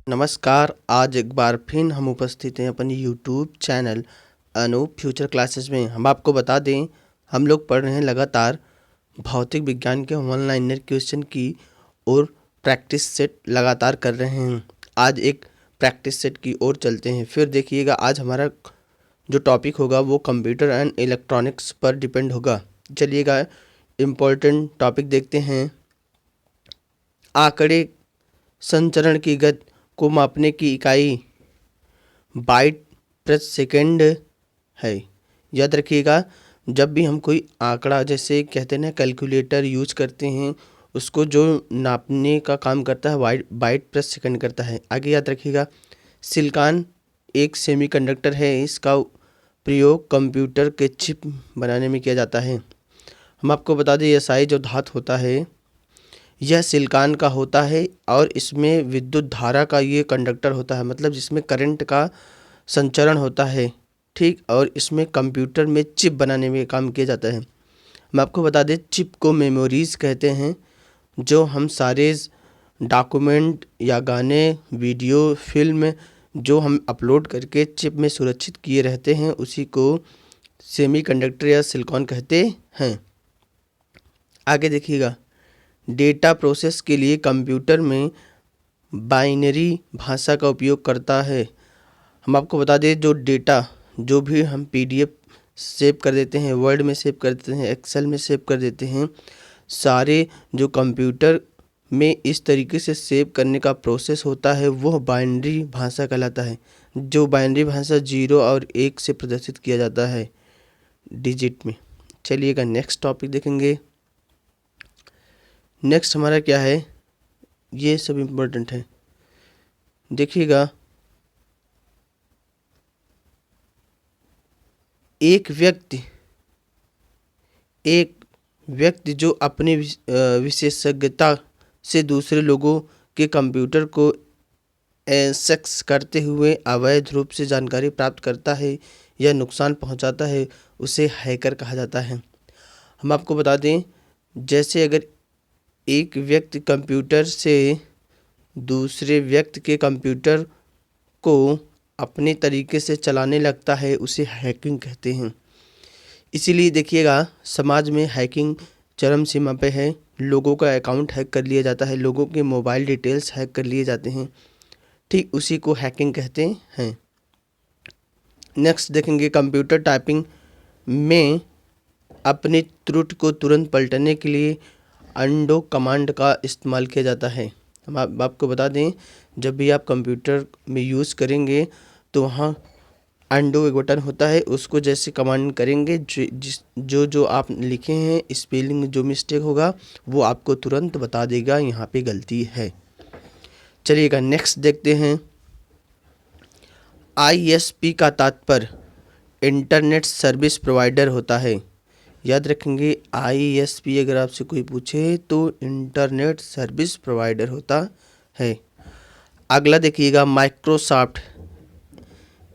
नमस्कार। आज एक बार फिर हम उपस्थित हैं अपनी YouTube channel Anoop future classes में। हम आपको बता दें, हम लोग पढ़ रहे हैं लगातार भौतिक विज्ञान के ऑनलाइन क्वेश्चन की और प्रैक्टिस सेट लगातार कर रहे हैं। आज एक प्रैक्टिस सेट की ओर चलते हैं। फिर देखिएगा, आज हमारा जो टॉपिक होगा वो कंप्यूटर एंड इलेक्ट्रॉनिक्स पर डिपेंड होगा। चलिएगा, इम्पोर्टेंट टॉपिक देखते हैं। आंकड़े संचरण की गति को मापने की इकाई बाइट प्रति सेकंड है। याद रखिएगा, जब भी हम कोई आंकड़ा जैसे कहते हैं ना कैलकुलेटर यूज करते हैं, उसको जो नापने का काम करता है बाइट प्रति सेकंड करता है। आगे याद रखिएगा, सिलिकॉन एक सेमीकंडक्टर है। इसका प्रयोग कंप्यूटर के चिप बनाने में किया जाता है। हम आपको बता दें, SI जो धातु होता है यह सिलिकॉन का होता है और इसमें विद्युत धारा का ये कंडक्टर होता है, मतलब जिसमें करंट का संचरण होता है। ठीक, और इसमें कंप्यूटर में चिप बनाने में काम किया जाता है। हम आपको बता दें, चिप को मेमोरीज कहते हैं। जो हम सारे डॉक्यूमेंट या गाने, वीडियो, फिल्म जो हम अपलोड करके चिप में सुरक्षित किए रहते हैं, उसी को सेमीकंडक्टर या सिलिकॉन कहते हैं। आगे देखिएगा, डेटा प्रोसेस के लिए कंप्यूटर में बाइनरी भाषा का उपयोग करता है। हम आपको बता दें, जो डेटा जो भी हम PDF सेव कर देते हैं, वर्ड में सेव कर देते हैं, एक्सेल में सेव कर देते हैं, सारे जो कंप्यूटर में इस तरीके से सेव करने का प्रोसेस होता है वह बाइनरी भाषा कहलाता है। जो बाइनरी भाषा 0 और 1 से प्रदर्शित किया जाता है डिजिट में। चलिएगा, नेक्स्ट टॉपिक देखेंगे। नेक्स्ट हमारा क्या है, ये सब इम्पोर्टेंट है। देखिएगा, एक व्यक्ति जो अपनी विशेषज्ञता से दूसरे लोगों के कंप्यूटर को एक्सेस करते हुए अवैध रूप से जानकारी प्राप्त करता है या नुकसान पहुंचाता है, उसे हैकर कहा जाता है। हम आपको बता दें, जैसे अगर एक व्यक्ति कंप्यूटर से दूसरे व्यक्ति के कंप्यूटर को अपने तरीके से चलाने लगता है, उसे हैकिंग कहते हैं। इसीलिए देखिएगा, समाज में हैकिंग चरम सीमा पे है। लोगों का अकाउंट हैक कर लिया जाता है, लोगों के मोबाइल डिटेल्स हैक कर लिए जाते हैं। ठीक, उसी को हैकिंग कहते हैं। नेक्स्ट देखेंगे, कंप्यूटर टाइपिंग में अपनी त्रुटि को तुरंत पलटने के लिए अंडो कमांड का इस्तेमाल किया जाता है। हम आपको बता दें, जब भी आप कंप्यूटर में यूज़ करेंगे तो वहाँ अंडो एक बटन होता है, उसको जैसे कमांड करेंगे, जो आप लिखे हैं स्पेलिंग में जो मिस्टेक होगा वो आपको तुरंत बता देगा यहाँ पे गलती है। चलिएगा, नेक्स्ट देखते हैं। ISP का तात्पर्य इंटरनेट सर्विस प्रोवाइडर होता है। याद रखेंगे, ISP अगर आपसे कोई पूछे तो इंटरनेट सर्विस प्रोवाइडर होता है। अगला देखिएगा, माइक्रोसॉफ्ट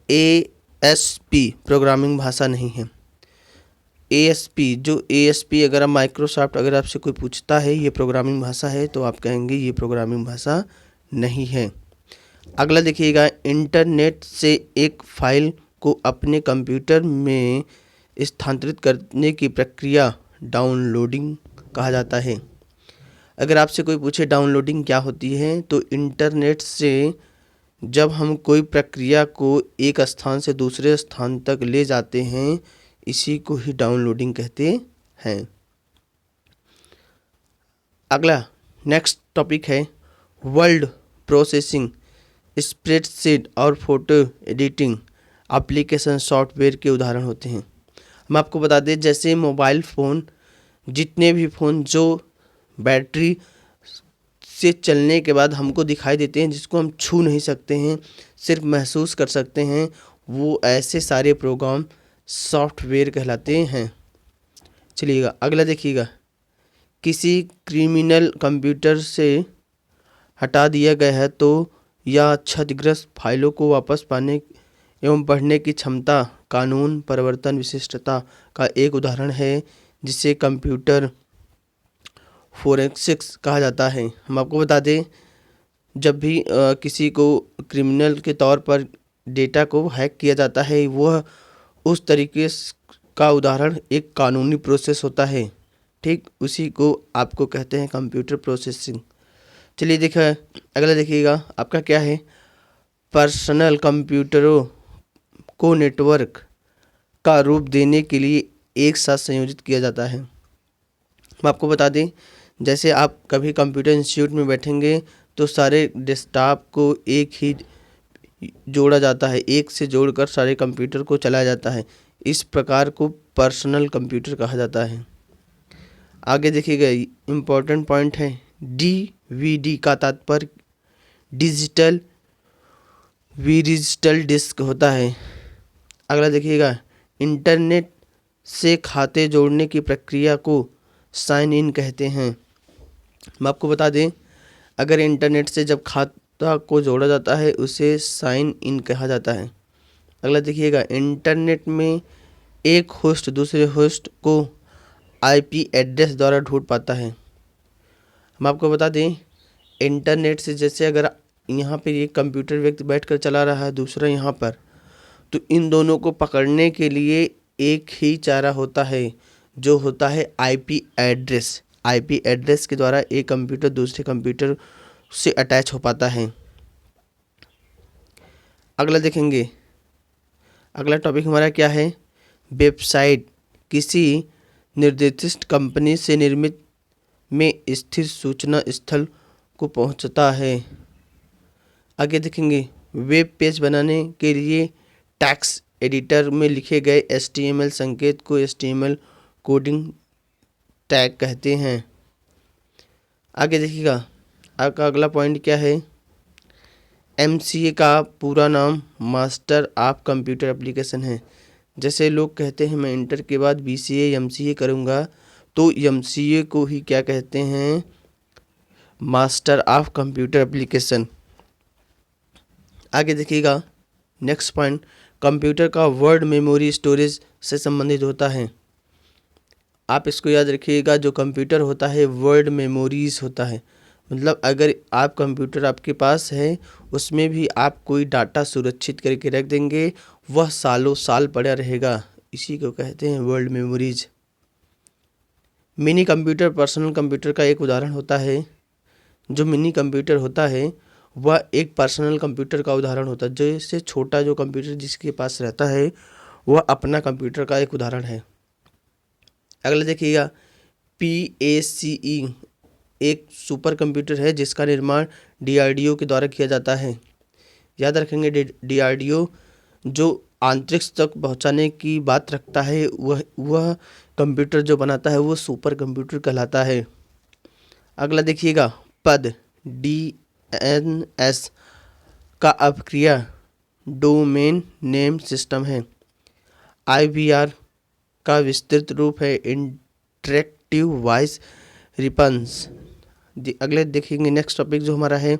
ASP प्रोग्रामिंग भाषा नहीं है। ASP अगर आप माइक्रोसॉफ्ट अगर आपसे कोई पूछता है ये प्रोग्रामिंग भाषा है, तो आप कहेंगे ये प्रोग्रामिंग भाषा नहीं है। अगला देखिएगा, इंटरनेट से एक फाइल को अपने कंप्यूटर में स्थानांतरित करने की प्रक्रिया डाउनलोडिंग कहा जाता है। अगर आपसे कोई पूछे डाउनलोडिंग क्या होती है, तो इंटरनेट से जब हम कोई प्रक्रिया को एक स्थान से दूसरे स्थान तक ले जाते हैं, इसी को ही डाउनलोडिंग कहते हैं। अगला नेक्स्ट टॉपिक है, वर्ड प्रोसेसिंग स्प्रेडशीट और फोटो एडिटिंग एप्लीकेशन सॉफ्टवेयर के उदाहरण होते हैं। हम आपको बता दें, जैसे मोबाइल फ़ोन, जितने भी फ़ोन जो बैटरी से चलने के बाद हमको दिखाई देते हैं, जिसको हम छू नहीं सकते हैं, सिर्फ महसूस कर सकते हैं, वो ऐसे सारे प्रोग्राम सॉफ्टवेयर कहलाते हैं। चलिएगा, अगला देखिएगा, किसी क्रिमिनल कंप्यूटर से हटा दिया गया है तो या क्षतिग्रस्त फाइलों को वापस पाने एवं पढ़ने की क्षमता कानून परिवर्तन विशिष्टता का एक उदाहरण है, जिसे कंप्यूटर फोरेंसिक्स कहा जाता है। हम आपको बता दें, जब भी किसी को क्रिमिनल के तौर पर डेटा को हैक किया जाता है, वह उस तरीके का उदाहरण एक कानूनी प्रोसेस होता है। ठीक उसी को आपको कहते हैं कंप्यूटर प्रोसेसिंग। चलिए देखिए, अगला देखिएगा आपका क्या है। पर्सनल कंप्यूटरों को नेटवर्क का रूप देने के लिए एक साथ संयोजित किया जाता है। हम आपको बता दें, जैसे आप कभी कंप्यूटर इंस्टीट्यूट में बैठेंगे तो सारे डेस्कटॉप को एक ही जोड़ा जाता है, एक से जोड़कर सारे कंप्यूटर को चलाया जाता है। इस प्रकार को पर्सनल कंप्यूटर कहा जाता है। आगे देखिएगा, इम्पोर्टेंट पॉइंट है, डीवीडी का तात्पर्य डिजिटल डिजिटल डिस्क होता है। अगला देखिएगा, इंटरनेट से खाते जोड़ने की प्रक्रिया को साइन इन कहते हैं। हम आपको बता दें, अगर इंटरनेट से जब खाता को जोड़ा जाता है उसे साइन इन कहा जाता है। अगला देखिएगा, इंटरनेट में एक होस्ट दूसरे होस्ट को आईपी एड्रेस द्वारा ढूंढ पाता है। हम आपको बता दें, इंटरनेट से जैसे अगर यहाँ पे ये कंप्यूटर व्यक्ति बैठकर चला रहा है, दूसरा यहाँ पर, तो इन दोनों को पकड़ने के लिए एक ही चारा होता है, जो होता है आईपी एड्रेस। आईपी एड्रेस के द्वारा एक कंप्यूटर दूसरे कंप्यूटर से अटैच हो पाता है। अगला देखेंगे, अगला टॉपिक हमारा क्या है। वेबसाइट किसी निर्दिष्ट कंपनी से निर्मित में स्थिर सूचना स्थल को पहुंचता है। आगे देखेंगे, वेब पेज बनाने के लिए टेक्स्ट एडिटर में लिखे गए HTML संकेत को HTML कोडिंग टैग कहते हैं। आगे देखिएगा, आपका अगला पॉइंट क्या है। MCA का पूरा नाम मास्टर ऑफ कंप्यूटर एप्लीकेशन है। जैसे लोग कहते हैं मैं इंटर के बाद BCA MCA करूँगा, तो MCA को ही क्या कहते हैं, मास्टर ऑफ कंप्यूटर एप्लीकेशन। आगे देखिएगा, नेक्स्ट पॉइंट, कंप्यूटर का वर्ड मेमोरी स्टोरेज से संबंधित होता है। आप इसको याद रखिएगा, जो कंप्यूटर होता है वर्ड मेमोरीज होता है। मतलब अगर आप कंप्यूटर आपके पास है, उसमें भी आप कोई डाटा सुरक्षित करके रख देंगे, वह सालों साल पड़ा रहेगा। इसी को कहते हैं word memories. Mini computer personal computer का एक उदाहरण होता है। जो मिनी कंप्यूटर होता है वह एक पर्सनल कंप्यूटर का उदाहरण होता है। जैसे छोटा जो कंप्यूटर जिसके पास रहता है वह अपना कंप्यूटर का एक उदाहरण है। अगला देखिएगा, PACE एक सुपर कंप्यूटर है जिसका निर्माण DRDO के द्वारा किया जाता है। याद रखेंगे, DRDO जो अंतरिक्ष तक पहुंचाने की बात रखता है, वह कंप्यूटर जो बनाता है वो सुपर कंप्यूटर कहलाता है। अगला देखिएगा, पद DNS का अपक्रिया डोमेन नेम सिस्टम है। IVR का विस्तृत रूप है इंटरेक्टिव वॉइस रिस्पॉन्स। अगले देखेंगे, नेक्स्ट टॉपिक जो हमारा है,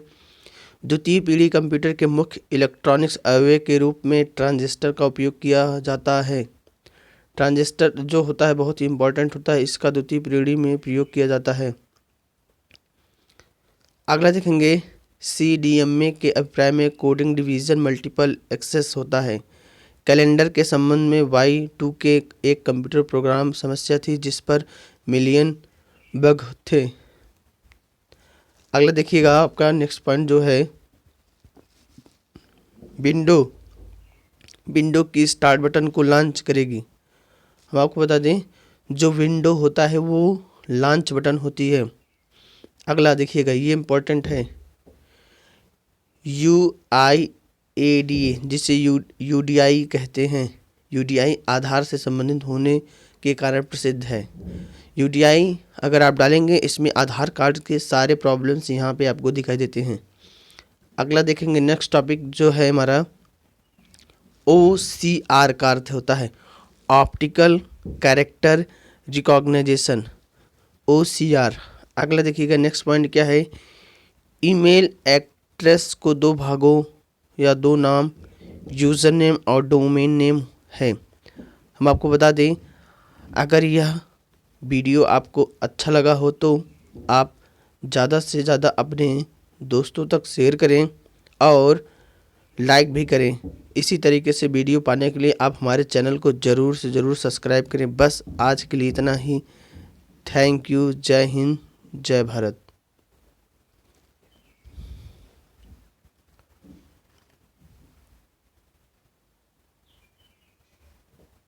द्वितीय पीढ़ी कंप्यूटर के मुख्य इलेक्ट्रॉनिक्स अवयव के रूप में ट्रांजिस्टर का उपयोग किया जाता है। ट्रांजिस्टर जो होता है बहुत ही इंपॉर्टेंट होता है, इसका द्वितीय पीढ़ी में प्रयोग किया जाता है। अगला देखेंगे, CDMA के अभिप्राय में कोडिंग डिवीजन मल्टीपल एक्सेस होता है। कैलेंडर के संबंध में Y2K एक कंप्यूटर प्रोग्राम समस्या थी जिस पर मिलियन बग थे। अगला देखिएगा, आपका नेक्स्ट पॉइंट जो है, विंडो की स्टार्ट बटन को लॉन्च करेगी। हम आपको बता दें, जो विंडो होता है वो लॉन्च बटन होती है। अगला देखिएगा, ये इम्पोर्टेंट है, UIADA जिसे UDI कहते हैं। UDI आधार से संबंधित होने के कारण प्रसिद्ध है। UDI अगर आप डालेंगे, इसमें आधार कार्ड के सारे प्रॉब्लम्स यहाँ पे आपको दिखाई देते हैं। अगला देखेंगे, नेक्स्ट टॉपिक जो है हमारा, OCR का अर्थ होता है ऑप्टिकल कैरेक्टर रिकॉग्निशन, OCR। अगला देखिएगा, नेक्स्ट पॉइंट क्या है, ईमेल एड्रेस को दो भागों या दो नाम, यूज़र नेम और डोमेन नेम है। हम आपको बता दें, अगर यह वीडियो आपको अच्छा लगा हो तो आप ज़्यादा से ज़्यादा अपने दोस्तों तक शेयर करें और लाइक भी करें। इसी तरीके से वीडियो पाने के लिए आप हमारे चैनल को ज़रूर से ज़रूर सब्सक्राइब करें। बस आज के लिए इतना ही। Thank you. जय हिंद, जय भारत।